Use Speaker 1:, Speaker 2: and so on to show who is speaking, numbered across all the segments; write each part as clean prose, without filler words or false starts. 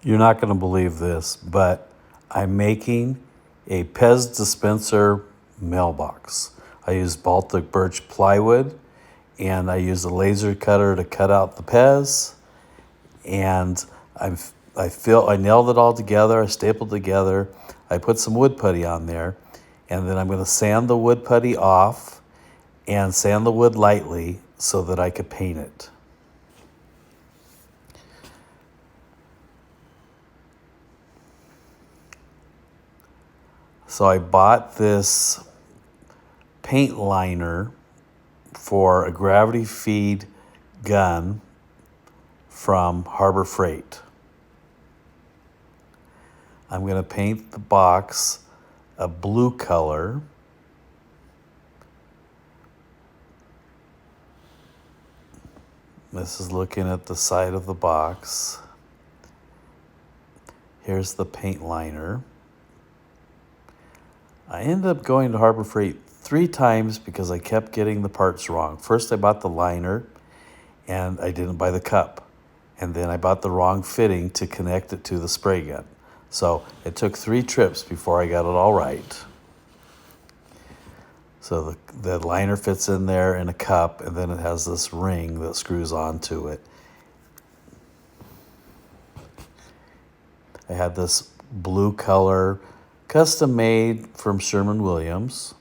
Speaker 1: You're not going to believe this, but I'm making a Pez Dispenser mailbox. I use Baltic birch plywood, and I use a laser cutter to cut out the Pez, and I nailed it all together. I stapled together. I put some wood putty on there, and then I'm going to sand the wood putty off and sand the wood lightly so that I could paint it. So I bought this paint liner for a gravity feed gun from Harbor Freight. I'm going to paint the box a blue color. This is looking at the side of the box. Here's the paint liner. I ended up going to Harbor Freight 3 times because I kept getting the parts wrong. First, I bought the liner, and I didn't buy the cup. And then I bought the wrong fitting to connect it to the spray gun. So it took 3 trips before I got it all right. So the liner fits in there in a cup, and then it has this ring that screws onto it. I had this blue color, custom made from Sherwin-Williams.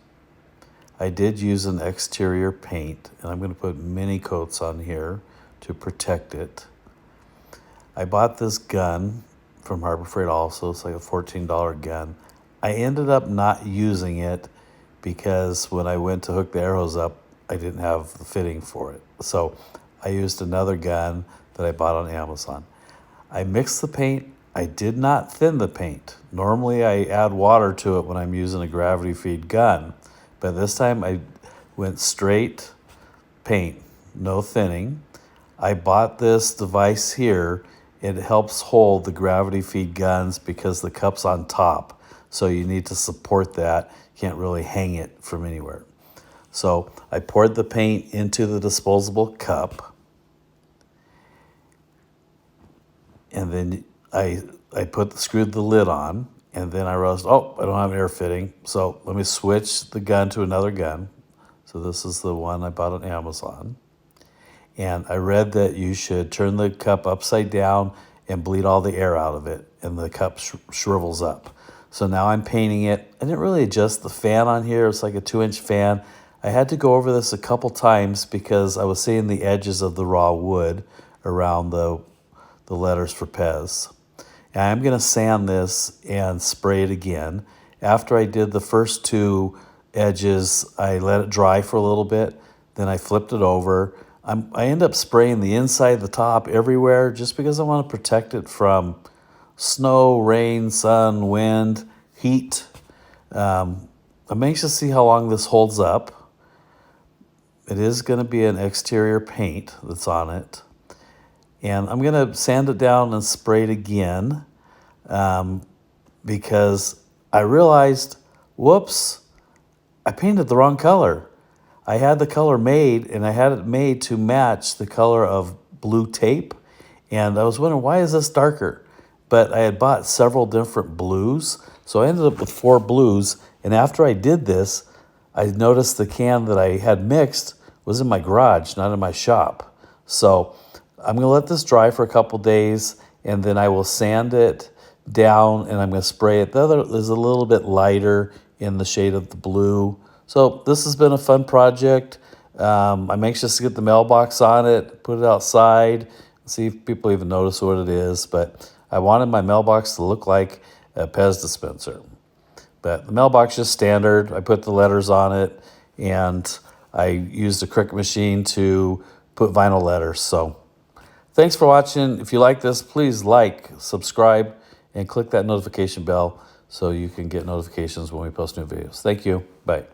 Speaker 1: I did use an exterior paint, and I'm going to put mini coats on here to protect it. I bought this gun from Harbor Freight also. It's like a $14 gun. I ended up not using it because when I went to hook the arrows up, I didn't have the fitting for it. So I used another gun that I bought on Amazon. I mixed the paint. I did not thin the paint. Normally I add water to it when I'm using a gravity feed gun, but this time I went straight paint, no thinning. I bought this device here. It helps hold the gravity feed guns because the cup's on top, so you need to support that. You can't really hang it from anywhere. So I poured the paint into the disposable cup, and then I screwed the lid on, and then I realized, I don't have an air fitting, so let me switch the gun to another gun. So this is the one I bought on Amazon. And I read that you should turn the cup upside down and bleed all the air out of it, and the cup shrivels up. So now I'm painting it. I didn't really adjust the fan on here. It's like a 2-inch fan. I had to go over this a couple times because I was seeing the edges of the raw wood around the letters for Pez. And I'm going to sand this and spray it again. After I did the first 2 edges, I let it dry for a little bit. Then I flipped it over. I end up spraying the inside, the top, everywhere, just because I want to protect it from snow, rain, sun, wind, heat. I'm anxious to see how long this holds up. It is going to be an exterior paint that's on it. And I'm going to sand it down and spray it again because I realized, whoops, I painted the wrong color. I had the color made, and I had it made to match the color of blue tape. And I was wondering, why is this darker? But I had bought several different blues, so I ended up with 4 blues. And after I did this, I noticed the can that I had mixed was in my garage, not in my shop. So I'm going to let this dry for a couple days, and then I will sand it down, and I'm going to spray it. The other is a little bit lighter in the shade of the blue. So this has been a fun project. I'm anxious to get the mailbox on it, put it outside, see if people even notice what it is. But I wanted my mailbox to look like a Pez dispenser. But the mailbox is standard. I put the letters on it, and I used a Cricut machine to put vinyl letters. So thanks for watching. If you like this, please like, subscribe, and click that notification bell so you can get notifications when we post new videos. Thank you. Bye.